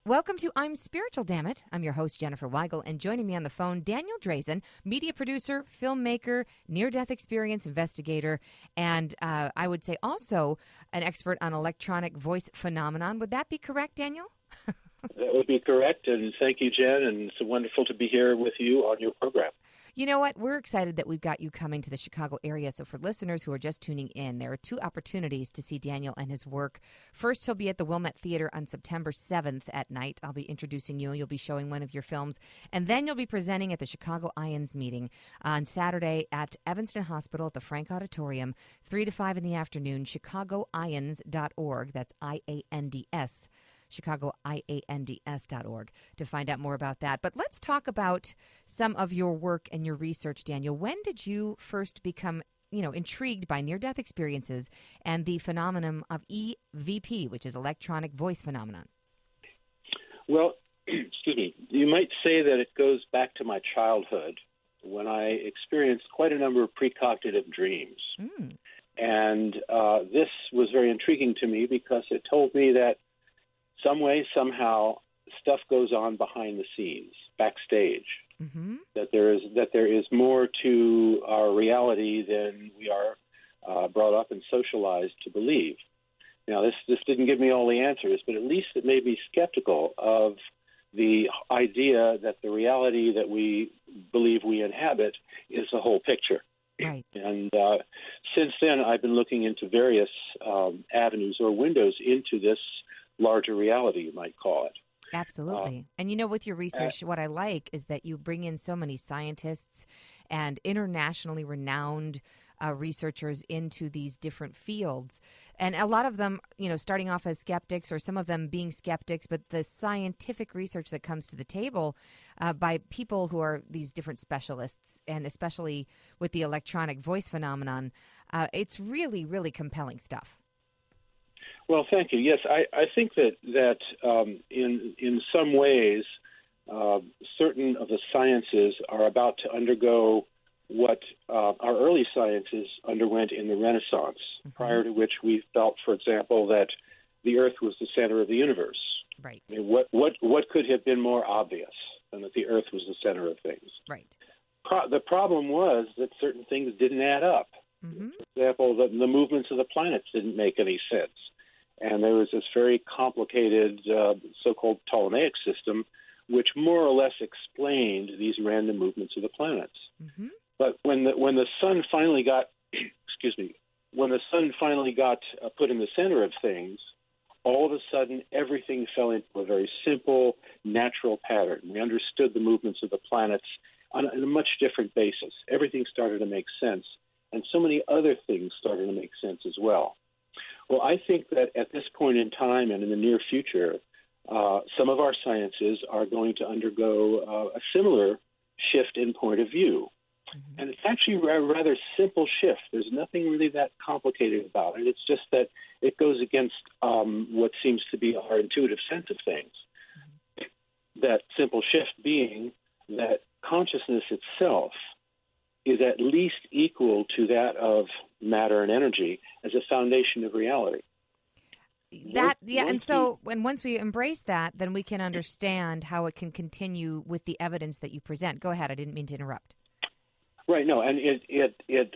Welcome to I'm Spiritual, Dammit. I'm your host, Jenniffer Weigel, and joining me on the phone, Daniel Drasin, media producer, filmmaker, near-death experience investigator, and I would say also an expert on electronic voice phenomenon. Would that be correct, Daniel? That would be correct, and thank you, Jen, and it's wonderful to be here with you on your program. You know what? We're excited that we've got you coming to the Chicago area. So for listeners who are just tuning in, there are two opportunities to see Daniel and his work. First, he'll be at the Wilmette Theater on September 7th at night. I'll be introducing you. You'll be showing one of your films. And then you'll be presenting at the Chicago IANDS meeting on Saturday at Evanston Hospital at the Frank Auditorium, 3 to 5 in the afternoon, chicagoiands.org. That's IANDS. chicagoiands.org to find out more about that. But let's talk about some of your work and your research, Daniel. When did you first become, intrigued by near-death experiences and the phenomenon of EVP, which is electronic voice phenomenon? Well, excuse me, you might say that it goes back to my childhood when I experienced quite a number of precognitive dreams. And this was very intriguing to me because it told me that some way, somehow, stuff goes on behind the scenes, backstage. That there is more to our reality than we are brought up and socialized to believe. Now, this didn't give me all the answers, but at least it made me skeptical of the idea that the reality that we believe we inhabit is the whole picture. Right. And since then, I've been looking into various avenues or windows into this larger reality, you might call it. Absolutely. And with your research, what I like is that you bring in so many scientists and internationally renowned researchers into these different fields. And a lot of them, starting off as skeptics or some of them being skeptics, but the scientific research that comes to the table by people who are these different specialists, and especially with the electronic voice phenomenon, it's really, really compelling stuff. Well, thank you. Yes, I think that in some ways, certain of the sciences are about to undergo what our early sciences underwent in the Renaissance, prior to which we felt, for example, that the Earth was the center of the universe. Right. I mean, what could have been more obvious than that the Earth was the center of things? Right. The problem was that certain things didn't add up. For example, the movements of the planets didn't make any sense. And there was this very complicated so-called Ptolemaic system, which more or less explained these random movements of the planets. But when the sun finally got, put in the center of things, all of a sudden everything fell into a very simple, natural pattern. We understood the movements of the planets on a much different basis. Everything started to make sense, and so many other things started to make sense as well. Well, I think that at this point in time and in the near future, some of our sciences are going to undergo a similar shift in point of view. And it's actually a rather simple shift. There's nothing really that complicated about it. It's just that it goes against what seems to be our intuitive sense of things. That simple shift being that consciousness itself is at least equal to that of matter and energy as a foundation of reality. Once we embrace that, then we can understand how it can continue with the evidence that you present. Go ahead. I didn't mean to interrupt. Right. No, and it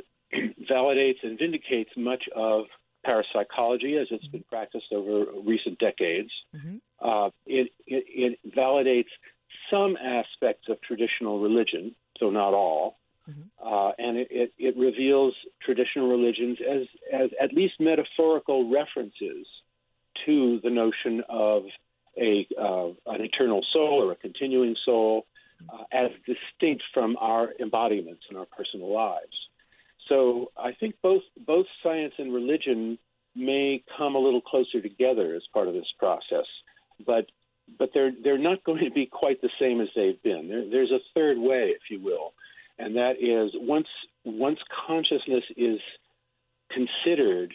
validates and vindicates much of parapsychology as it's been practiced over recent decades. It validates some aspects of traditional religion, so not all. And it reveals traditional religions as at least metaphorical references to the notion of an eternal soul or a continuing soul as distinct from our embodiments in our personal lives. So I think both science and religion may come a little closer together as part of this process, but they're not going to be quite the same as they've been. There's a third way, if you will. And that is once consciousness is considered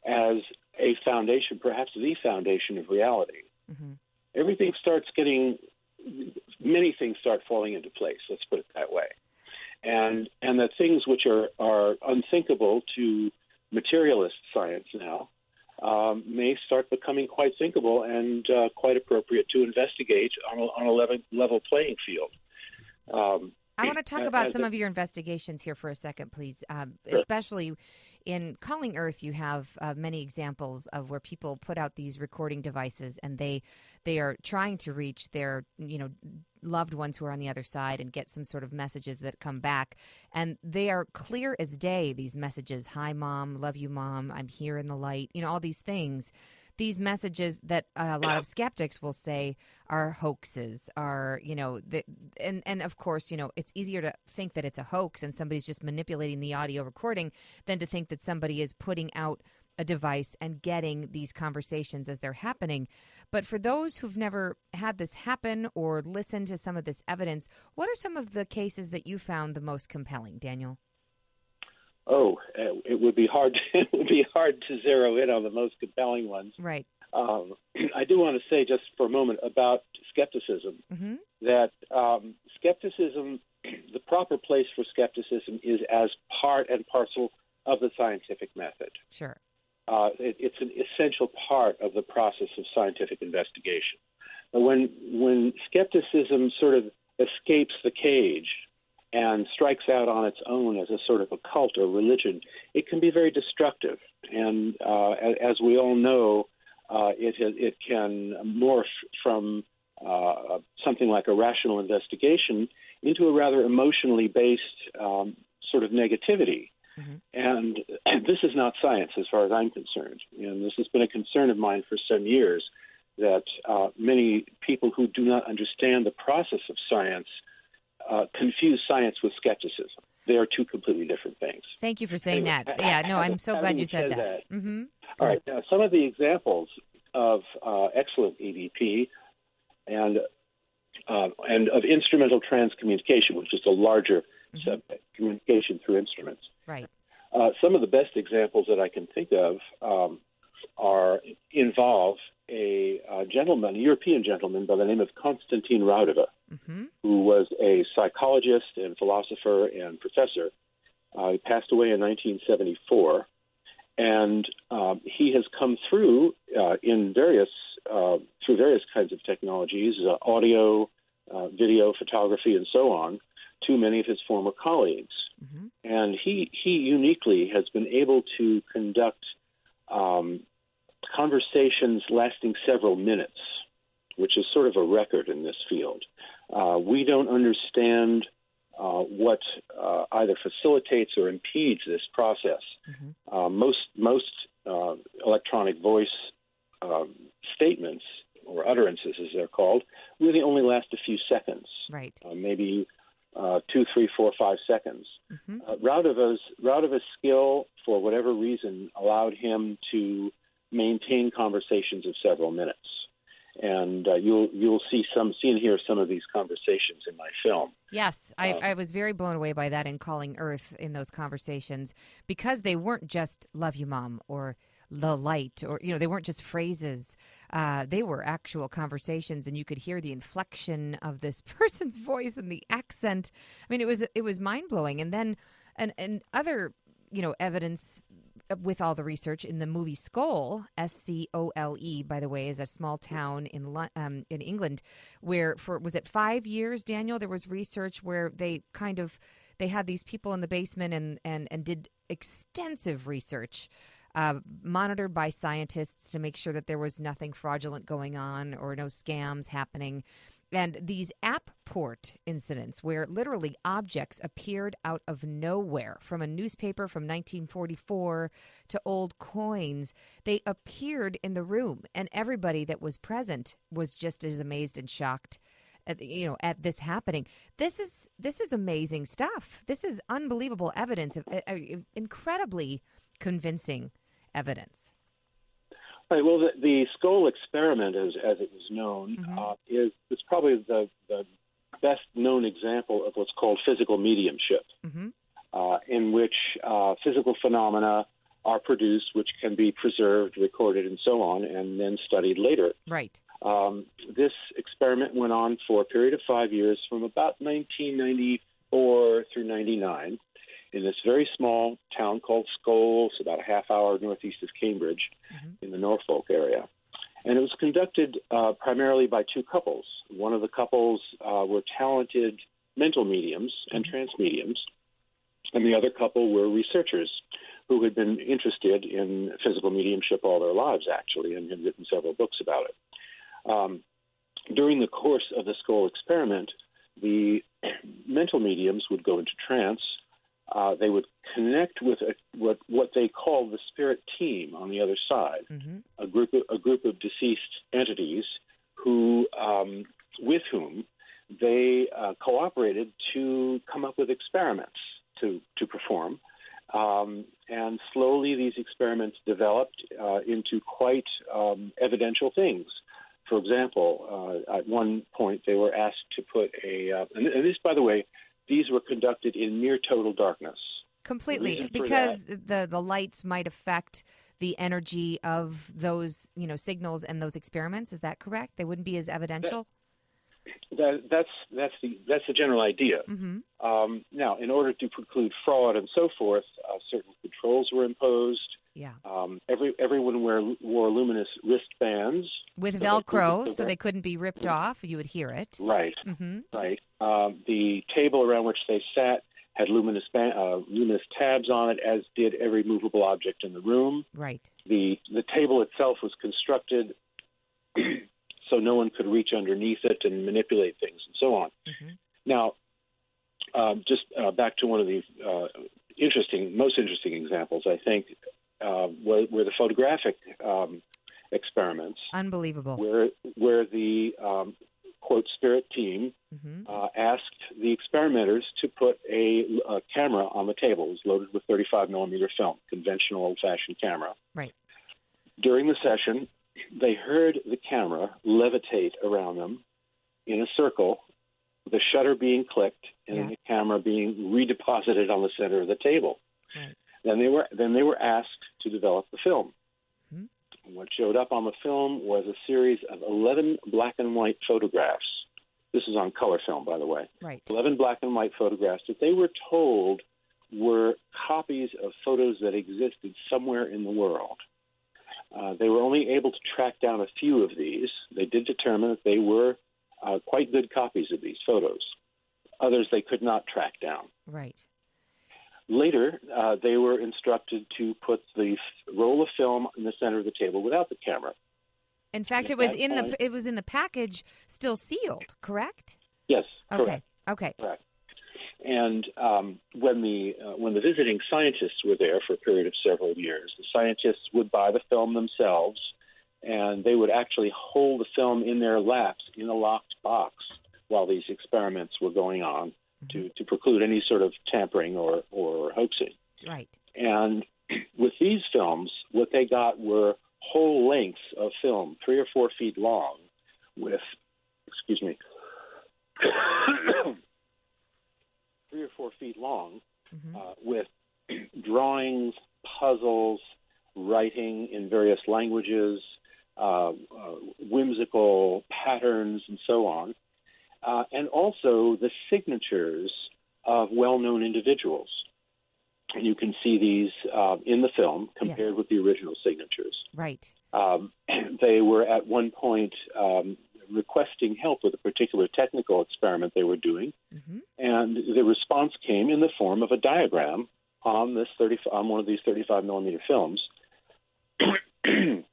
as a foundation, perhaps the foundation of reality, everything starts many things start falling into place, let's put it that way. And the things which are unthinkable to materialist science now may start becoming quite thinkable and quite appropriate to investigate on a level playing field. I want to talk about some of your investigations here for a second, please. Especially in Calling Earth, you have many examples of where people put out these recording devices, and they are trying to reach their loved ones who are on the other side and get some sort of messages that come back. And they are clear as day, these messages. Hi, Mom. Love you, Mom. I'm here in the light. All these things. These messages that a lot of skeptics will say are hoaxes, and of course, it's easier to think that it's a hoax and somebody's just manipulating the audio recording than to think that somebody is putting out a device and getting these conversations as they're happening. But for those who've never had this happen or listened to some of this evidence, what are some of the cases that you found the most compelling, Daniel? Oh, it would be hard. It would be hard to zero in on the most compelling ones. Right. I do want to say just for a moment about skepticism that skepticism, the proper place for skepticism is as part and parcel of the scientific method. Sure. It's an essential part of the process of scientific investigation. When skepticism sort of escapes the cage and strikes out on its own as a sort of a cult or religion, it can be very destructive. And as we all know, it can morph from something like a rational investigation into a rather emotionally based sort of negativity. And this is not science as far as I'm concerned. And this has been a concern of mine for some years, that many people who do not understand the process of science confuse science with skepticism. They are two completely different things. Thank you for saying that. Yeah, no, I'm so glad you said that. All right. Now, some of the examples of excellent EVP and of instrumental transcommunication, which is a larger subject, communication through instruments. Right. Some of the best examples that I can think of involve a European gentleman by the name of Konstantin Raudova, who was a psychologist and philosopher and professor. He passed away in 1974, and he has come through through various kinds of technologies, audio, video, photography, and so on, to many of his former colleagues. And he uniquely has been able to conduct conversations lasting several minutes, which is sort of a record in this field. We don't understand what either facilitates or impedes this process. Most electronic voice statements, or utterances as they're called, really only last a few seconds. Right. Maybe 2, 3, 4, 5 seconds. Raudova's skill, for whatever reason, allowed him to maintain conversations of several minutes. And you'll see and hear some of these conversations in my film. Yes, I was very blown away by that in Calling Earth, in those conversations, because they weren't just "love you, Mom" or "the light," or they weren't just phrases. They were actual conversations, and you could hear the inflection of this person's voice and the accent. I mean, it was mind blowing. And then and other evidence with all the research in the movie Scole, Scole, by the way, is a small town in England where was it 5 years, Daniel? There was research where they had these people in the basement and did extensive research, monitored by scientists to make sure that there was nothing fraudulent going on or no scams happening. And these app port incidents where literally objects appeared out of nowhere, from a newspaper from 1944 to old coins, they appeared in the room, and everybody that was present was just as amazed and shocked at this happening. This is amazing stuff. This is unbelievable evidence, incredibly convincing evidence. Right. Well, the Scole experiment, as it was known, is probably the best known example of what's called physical mediumship, in which physical phenomena are produced, which can be preserved, recorded, and so on, and then studied later. Right. This experiment went on for a period of 5 years, from about 1994 through 99, in this very small town called Scole. It's about a half hour northeast of Cambridge in the Norfolk area. And it was conducted primarily by two couples. One of the couples were talented mental mediums and trance mediums, and the other couple were researchers who had been interested in physical mediumship all their lives, actually, and had written several books about it. During the course of the Scole experiment, the mental mediums would go into trance. They would connect with what they call the spirit team on the other side, a group of deceased entities who, with whom they cooperated to come up with experiments to perform. And slowly these experiments developed into quite evidential things. For example, at one point they were asked to put and this, by the way, these were conducted in near total darkness. Completely, because the lights might affect the energy of those, signals and those experiments. Is that correct? They wouldn't be as evidential? That's the general idea. Now, in order to preclude fraud and so forth, certain controls were imposed. Yeah. Everyone wore luminous wristbands with Velcro, so they couldn't be ripped off. You would hear it. Right. Right. The table around which they sat had luminous tabs on it, as did every movable object in the room. Right. The table itself was constructed so no one could reach underneath it and manipulate things and so on. Now, just back to one of the most interesting examples, I think, were the photographic experiments. Unbelievable. Where the quote spirit team asked the experimenters to put a camera on the table. It was loaded with 35 millimeter film, conventional old-fashioned camera. Right. During the session, they heard the camera levitate around them in a circle, the shutter being clicked and the camera being redeposited on the center of the table. Right. Then they were asked to develop the film. What showed up on the film was a series of 11 black and white photographs. This is on color film, by the way. Right. 11 black and white photographs that they were told were copies of photos that existed somewhere in the world. They were only able to track down a few of these. They did determine that they were quite good copies of these photos. Others they could not track down. Right. Later, they were instructed to put the roll of film in the center of the table without the camera. In fact, it was in the package, still sealed. Correct? Yes. Okay. Correct. Okay. Correct. And when the visiting scientists were there for a period of several years, the scientists would buy the film themselves, and they would actually hold the film in their laps in a locked box while these experiments were going on to preclude any sort of tampering or hoaxing. Right. And with these films, what they got were whole lengths of film, 3 or 4 feet long, with, 3 or 4 feet long, with drawings, puzzles, writing in various languages, whimsical patterns, and so on, and also the signatures of well-known individuals. And you can see these in the film compared with the original signatures. Right. They were at one point requesting help with a particular technical experiment they were doing, and the response came in the form of a diagram on one of these 35 millimeter films, and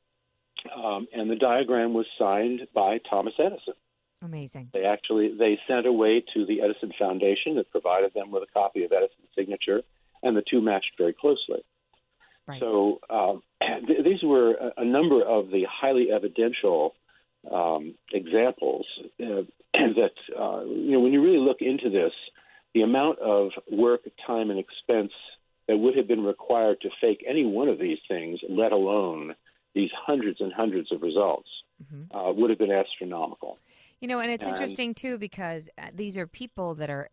the diagram was signed by Thomas Edison. Amazing. They sent away to the Edison Foundation that provided them with a copy of Edison's signature, and the two matched very closely. Right. So these were a number of the highly evidential examples that, when you really look into this, the amount of work, time, and expense that would have been required to fake any one of these things, let alone these hundreds and hundreds of results, would have been astronomical. And it's interesting, too, because these are people that are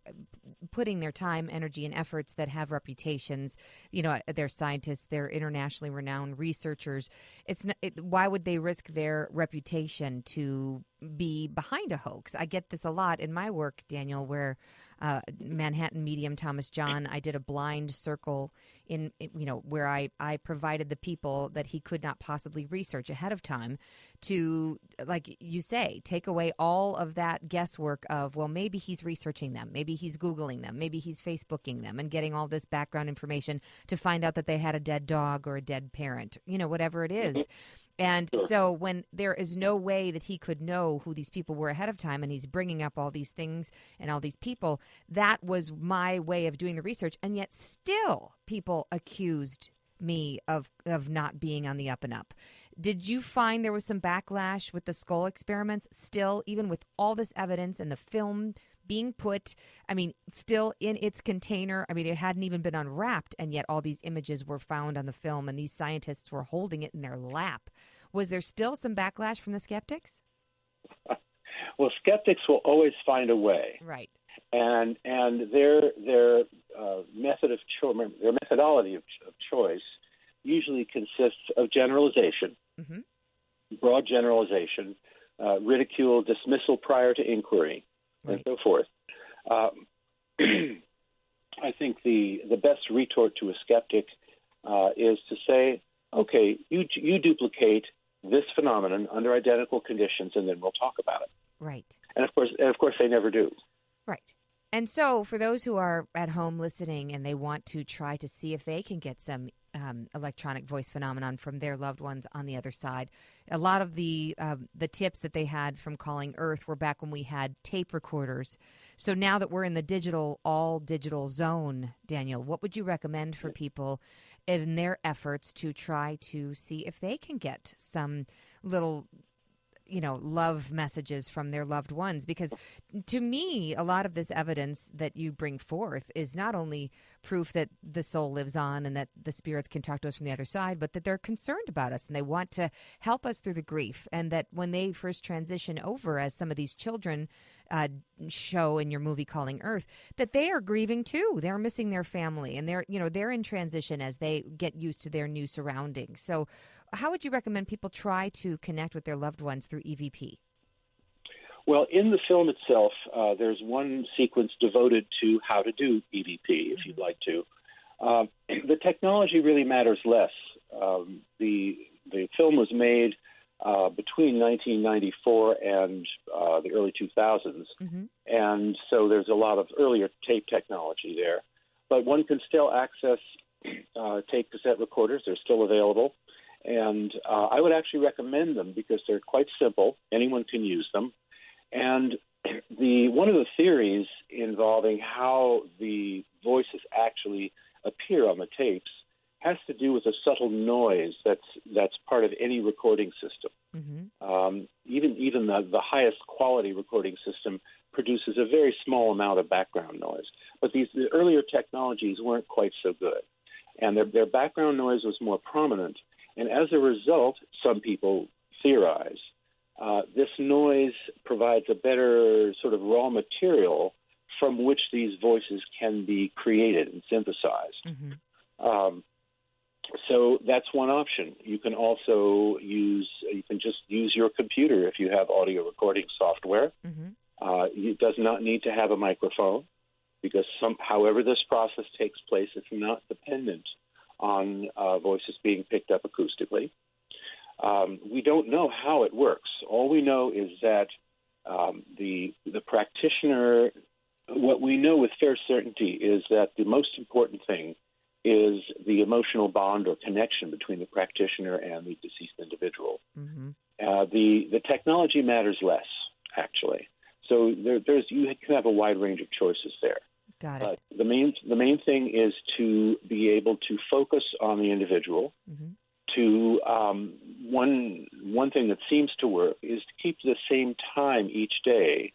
putting their time, energy, and efforts that have reputations. They're scientists, they're internationally renowned researchers. Why would they risk their reputation to be behind a hoax. I get this a lot in my work, Daniel, where Manhattan medium Thomas John, I did a blind circle where I provided the people that he could not possibly research ahead of time to, like you say, take away all of that guesswork of, well, maybe he's researching them, maybe he's Googling them, maybe he's Facebooking them and getting all this background information to find out that they had a dead dog or a dead parent, whatever it is. And so when there is no way that he could know who these people were ahead of time, and he's bringing up all these things and all these people, that was my way of doing the research. And yet still people accused me of not being on the up and up. Did you find there was some backlash with the skull experiments still, even with all this evidence and the film being put, still in its container? It hadn't even been unwrapped, and yet all these images were found on the film, and these scientists were holding it in their lap. Was there still some backlash from the skeptics? Well, skeptics will always find a way, right? And their methodology of choice usually consists of generalization, broad generalization, ridicule, dismissal prior to inquiry, and so forth. I think the best retort to a skeptic is to say, okay, you duplicate this phenomenon under identical conditions, and then we'll talk about it. Right. And of course, they never do. Right. And so for those who are at home listening and they want to try to see if they can get some electronic voice phenomenon from their loved ones on the other side, a lot of the tips that they had from Calling Earth were back when we had tape recorders. So now that we're in the all digital zone, Daniel, what would you recommend for people in their efforts to try to see if they can get some little love messages from their loved ones? Because to me, a lot of this evidence that you bring forth is not only proof that the soul lives on and that the spirits can talk to us from the other side, but that they're concerned about us and they want to help us through the grief. And that when they first transition over, as some of these children show in your movie Calling Earth, that they are grieving too. They're missing their family, and they're in transition as they get used to their new surroundings. So how would you recommend people try to connect with their loved ones through EVP? Well, in the film itself, there's one sequence devoted to how to do EVP, if you'd like to. The technology really matters less. The film was made between 1994 and the early 2000s, and so there's a lot of earlier tape technology there. But one can still access tape cassette recorders. They're still available. And I would actually recommend them because they're quite simple. Anyone can use them. And one of the theories involving how the voices actually appear on the tapes has to do with a subtle noise that's part of any recording system. Even the highest quality recording system produces a very small amount of background noise. But the earlier technologies weren't quite so good. And their background noise was more prominent. And as a result, some people theorize, this noise provides a better sort of raw material from which these voices can be created and synthesized. So that's one option. You can also just use your computer if you have audio recording software. It does not need to have a microphone because however this process takes place, it's not dependent on voices being picked up acoustically. We don't know how it works. All we know is that the practitioner, what we know with fair certainty is that the most important thing is the emotional bond or connection between the practitioner and the deceased individual. The technology matters less, actually. So you can have a wide range of choices there. Got it. The main thing is to be able to focus on the individual. To one thing that seems to work is to keep the same time each day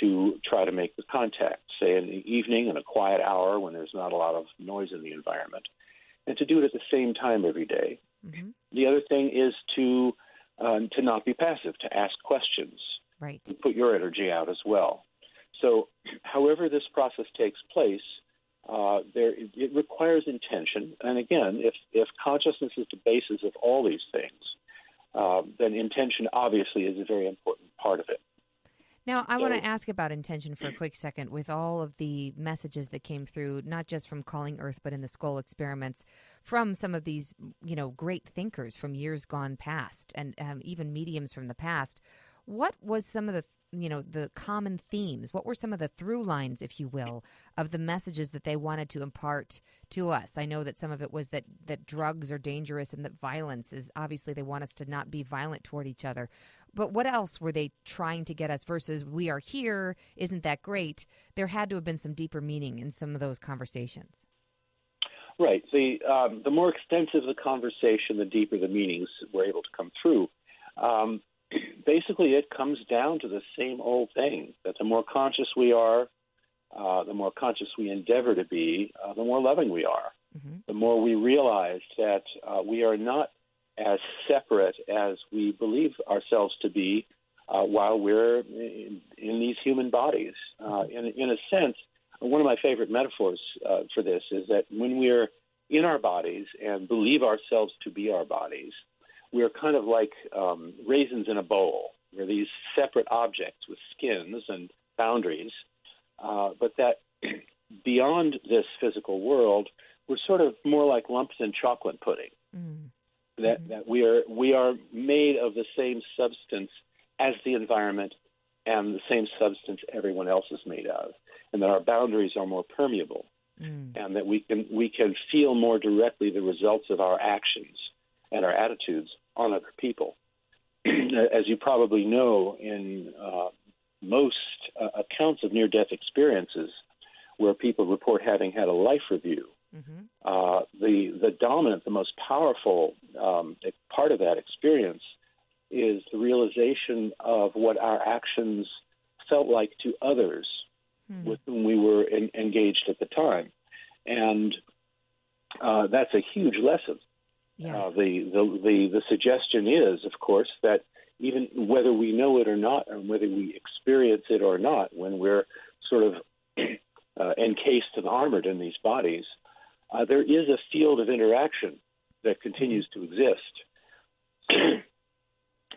to try to make the contact, say in the evening in a quiet hour when there's not a lot of noise in the environment, and to do it at the same time every day. The other thing is to not be passive, to ask questions, right, and put your energy out as well. So however this process takes place, it requires intention. And again, if consciousness is the basis of all these things, then intention obviously is a very important part of it. Now, I want to ask about intention for a quick second. With all of the messages that came through, not just from Calling Earth, but in the Skull experiments, from some of these, great thinkers from years gone past, and even mediums from the past, what was some of the common themes? What were some of the through lines, if you will, of the messages that they wanted to impart to us? I know that some of it was that drugs are dangerous and that violence is, obviously they want us to not be violent toward each other. But what else were they trying to get us versus we are here, isn't that great? There had to have been some deeper meaning in some of those conversations. Right. The more extensive the conversation, the deeper the meanings were able to come through. Basically, it comes down to the same old thing, that the more conscious we are, the more conscious we endeavor to be, the more loving we are. Mm-hmm. The more we realize that we are not as separate as we believe ourselves to be while we're in these human bodies. In a sense, one of my favorite metaphors for this is that when we're in our bodies and believe ourselves to be our bodies, we're kind of like raisins in a bowl. We're these separate objects with skins and boundaries, but that beyond this physical world, we're sort of more like lumps in chocolate pudding. Mm. That we are made of the same substance as the environment and the same substance everyone else is made of, and that our boundaries are more permeable, and that we can feel more directly the results of our actions and our attitudes on other people. As you probably know, in most accounts of near-death experiences where people report having had a life review, the dominant, the most powerful part of that experience is the realization of what our actions felt like to others with whom we were engaged at the time. And that's a huge lesson. Yeah. The suggestion is, of course, that even whether we know it or not, and whether we experience it or not, when we're sort of encased and armored in these bodies, there is a field of interaction that continues to exist,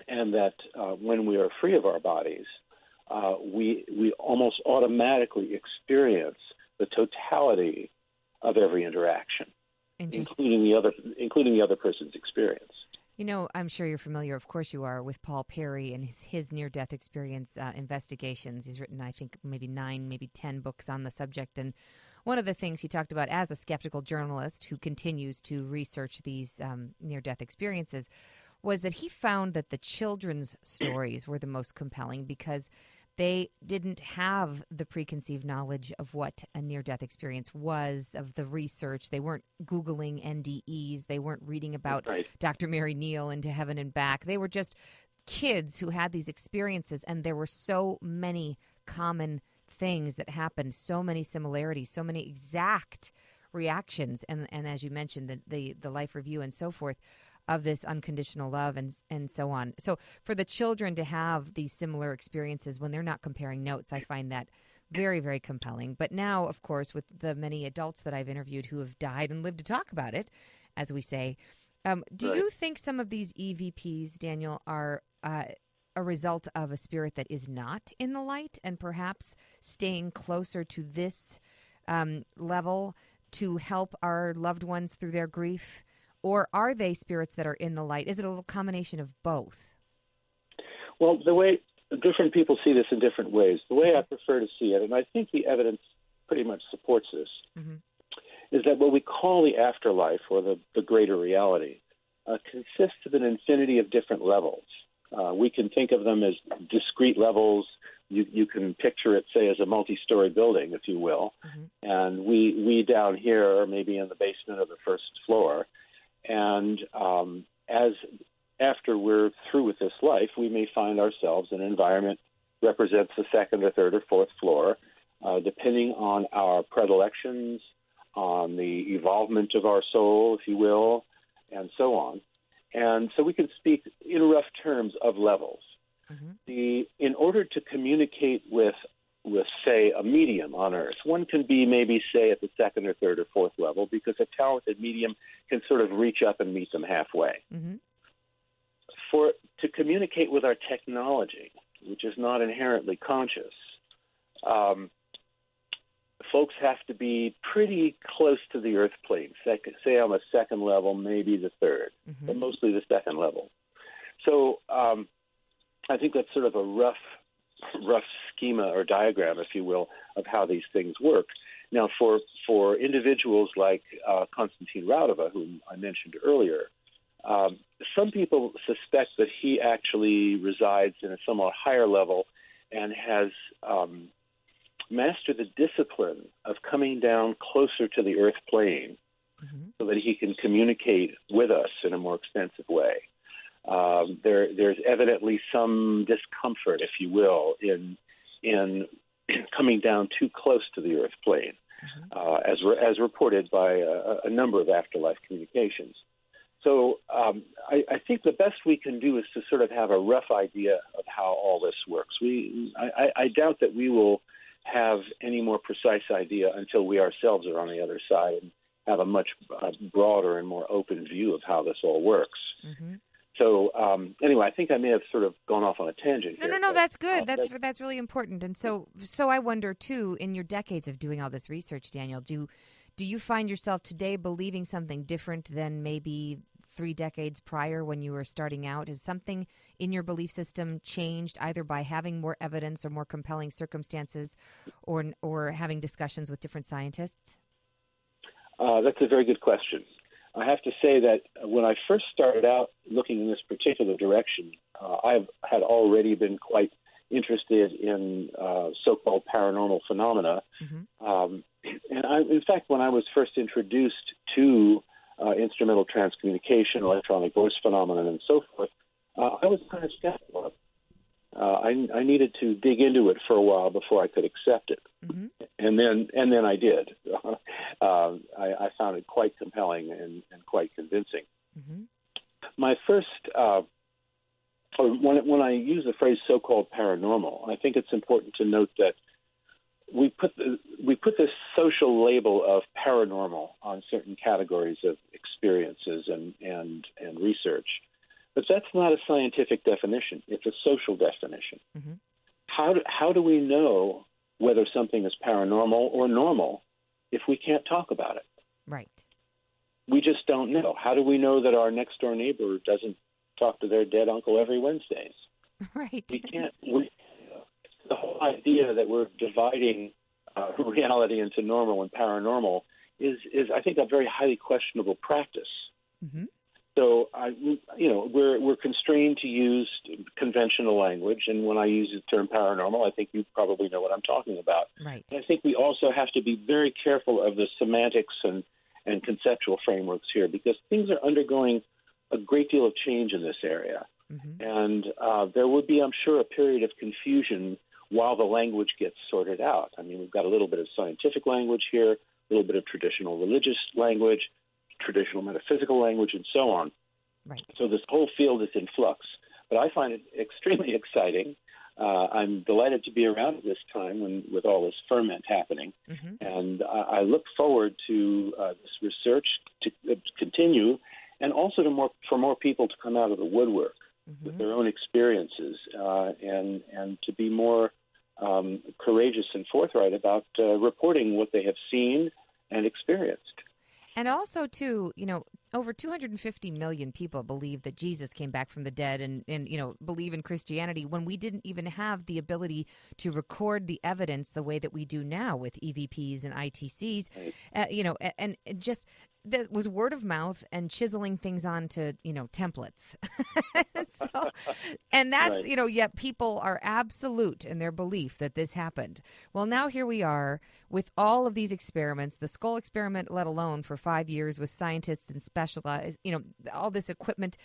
and that when we are free of our bodies, we almost automatically experience the totality of every interaction, including the other person's experience. I'm sure you're familiar, of course you are, with Paul Perry and his near-death experience investigations. He's written, I think, maybe 9, maybe 10 books on the subject. And one of the things he talked about as a skeptical journalist who continues to research these near-death experiences was that he found that the children's stories were the most compelling because they didn't have the preconceived knowledge of what a near-death experience was, of the research. They weren't Googling NDEs. They weren't reading about Dr. Mary Neal Into Heaven and Back. They were just kids who had these experiences, and there were so many common things that happened, so many similarities, so many exact reactions, and as you mentioned, the life review and so forth, of this unconditional love and so on. So for the children to have these similar experiences when they're not comparing notes, I find that very, very compelling. But now, of course, with the many adults that I've interviewed who have died and lived to talk about it, as we say, do you think some of these EVPs, Daniel, are a result of a spirit that is not in the light and perhaps staying closer to this level to help our loved ones through their grief? Or are they spirits that are in the light? Is it a little combination of both? Well, the way different people see this in different ways. The way I prefer to see it, and I think the evidence pretty much supports this, is that what we call the afterlife, or the greater reality, consists of an infinity of different levels. We can think of them as discrete levels. You can picture it, say, as a multi-story building, if you will. And we down here are maybe in the basement of the first floor. And after we're through with this life, we may find ourselves in an environment represents the second or third or fourth floor, depending on our predilections, on the evolvement of our soul, if you will, and so on. And so we can speak in rough terms of levels. In order to communicate with, say, a medium on Earth, one can be maybe, say, at the second or third or fourth level, because a talented medium can sort of reach up and meet them halfway. To communicate with our technology, which is not inherently conscious, folks have to be pretty close to the Earth plane, say on the second level, maybe the third, but mostly the second level. So I think that's sort of a rough schema or diagram, if you will, of how these things work. Now, for individuals like Konstantin Raudova, whom I mentioned earlier, some people suspect that he actually resides in a somewhat higher level and has mastered the discipline of coming down closer to the Earth plane so that he can communicate with us in a more extensive way. There's evidently some discomfort, if you will, in coming down too close to the Earth plane, as reported by a number of afterlife communications. So I think the best we can do is to sort of have a rough idea of how all this works. I doubt that we will have any more precise idea until we ourselves are on the other side and have a much broader and more open view of how this all works. So anyway, I think I may have sort of gone off on a tangent here. No, that's good. That's really important. And so I wonder, too, in your decades of doing all this research, Daniel, do you find yourself today believing something different than maybe 3 decades prior when you were starting out? Has something in your belief system changed either by having more evidence or more compelling circumstances or having discussions with different scientists? That's a very good question. I have to say that when I first started out looking in this particular direction, I had already been quite interested in so-called paranormal phenomena. And in fact, when I was first introduced to instrumental transcommunication, electronic voice phenomenon, and so forth, I was kind of skeptical of it. I needed to dig into it for a while before I could accept it, and then I did. I found it quite compelling and quite convincing. My first, when I use the phrase "so-called paranormal," I think it's important to note that we put this social label of paranormal on certain categories of experiences and research. But that's not a scientific definition. It's a social definition. How do we know whether something is paranormal or normal if we can't talk about it? Right. We just don't know. How do we know that our next door neighbor doesn't talk to their dead uncle every Wednesdays? Right. We can't. The whole idea that we're dividing reality into normal and paranormal is I think, a very highly questionable practice. So, we're constrained to use conventional language, and when I use the term paranormal, I think you probably know what I'm talking about. Right. And I think we also have to be very careful of the semantics and conceptual frameworks here, because things are undergoing a great deal of change in this area. And there would be, I'm sure, a period of confusion while the language gets sorted out. I mean, we've got a little bit of scientific language here, a little bit of traditional religious language, traditional metaphysical language, and so on. Right. So this whole field is in flux. But I find it extremely exciting. I'm delighted to be around at this time with all this ferment happening. And I look forward to this research to continue, and also for more people to come out of the woodwork with their own experiences and to be more courageous and forthright about reporting what they have seen and experienced. And also, too, over 250 million people believe that Jesus came back from the dead and believe in Christianity when we didn't even have the ability to record the evidence the way that we do now with EVPs and ITCs, and just that was word of mouth and chiseling things onto, templates. And that's, right. Yet people are absolute in their belief that this happened. Well, now here we are with all of these experiments, the skull experiment, let alone for 5 years with scientists and specialized, all this equipment,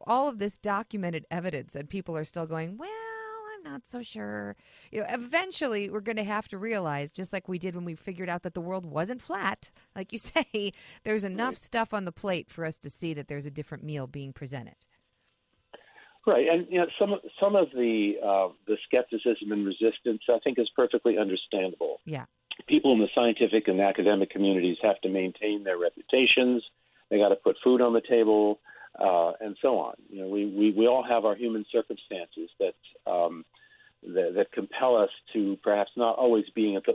all of this documented evidence, and people are still going, well, I'm not so sure. Eventually we're going to have to realize, just like we did when we figured out that the world wasn't flat, like you say, there's enough stuff on the plate for us to see that there's a different meal being presented. Right, and some of the skepticism and resistance, I think, is perfectly understandable. Yeah, people in the scientific and academic communities have to maintain their reputations. They got to put food on the table. and so on. You know, we all have our human circumstances that compel us to perhaps not always be at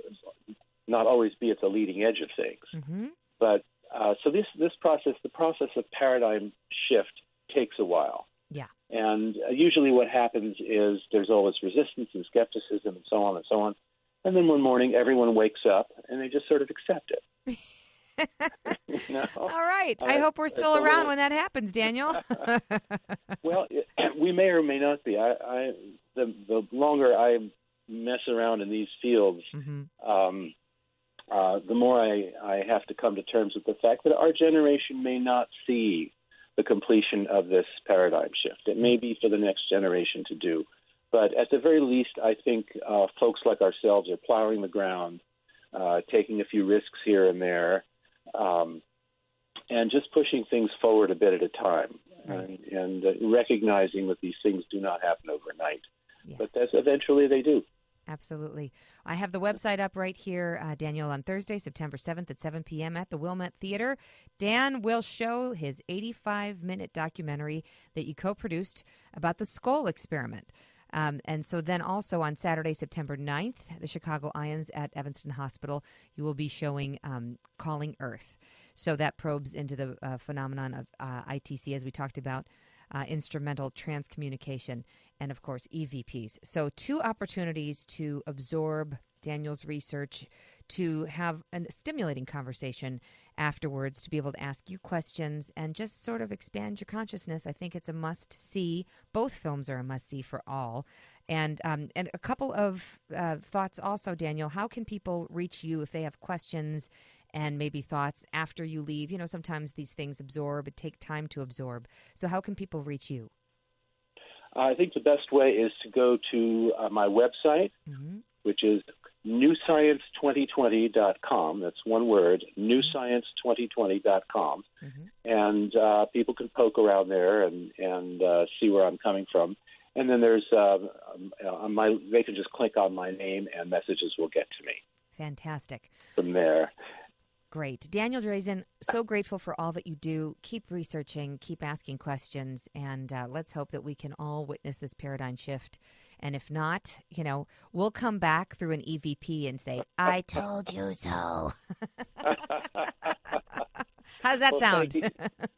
the leading edge of things. Mm-hmm. But so this process, the process of paradigm shift, takes a while. Yeah. And usually what happens is there's always resistance and skepticism and so on and so on. And then one morning everyone wakes up and they just sort of accept it. You know? All right. I hope we're still around when that happens, Daniel. Well, we may or may not be. The longer I mess around in these fields, Mm-hmm. The more I have to come to terms with the fact that our generation may not see the completion of this paradigm shift. It may be for the next generation to do. But at the very least, I think folks like ourselves are plowing the ground, taking a few risks here and there, and just pushing things forward a bit at a time, Right. and recognizing that these things do not happen overnight. Yes. But eventually they do. Absolutely. I have the website up right here, Daniel, on Thursday, September 7th at 7 p.m. at the Wilmette Theater. Dan will show his 85-minute documentary that you co-produced about the skull experiment. And so then also on Saturday, September 9th, the Chicago Ions at Evanston Hospital, you will be showing Calling Earth. So that probes into the phenomenon of ITC, as we talked about, instrumental transcommunication, and, of course, EVPs. So 2 opportunities to absorb Daniel's research, to have a stimulating conversation afterwards, to be able to ask you questions and just sort of expand your consciousness. I think it's a must-see. Both films are a must-see for all. And a couple of thoughts also, Daniel. How can people reach you if they have questions and maybe thoughts after you leave? You know, sometimes these things take time to absorb. So how can people reach you? I think the best way is to go to my website, Mm-hmm. which is newscience2020.com. That's one word, newscience2020.com. Mm-hmm. And people can poke around there and see where I'm coming from. And then there's they can just click on my name and messages will get to me. Fantastic. From there. Great. Daniel Drasin, so grateful for all that you do. Keep researching, keep asking questions, and let's hope that we can all witness this paradigm shift. And if not, you know, we'll come back through an EVP and say, I told you so. How does that sound? Thank you.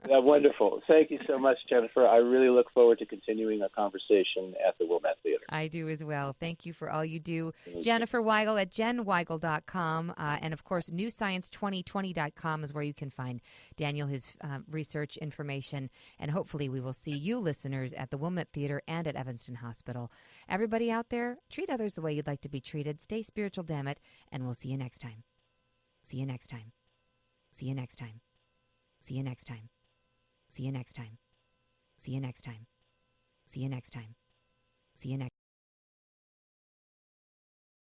Wonderful. Thank you so much, Jenniffer. I really look forward to continuing our conversation at the Wilmette Theater. I do as well. Thank you for all you do. Jenniffer Weigel at jenweigel.com. And, of course, newscience2020.com is where you can find Daniel, his research information. And hopefully we will see you listeners at the Wilmette Theater and at Evanston Hospital. Everybody out there, treat others the way you'd like to be treated. Stay spiritual, damn it. And we'll see you next time. See you next time. See you next time. See you next time. See you next time. See you next time. See you next time. See you next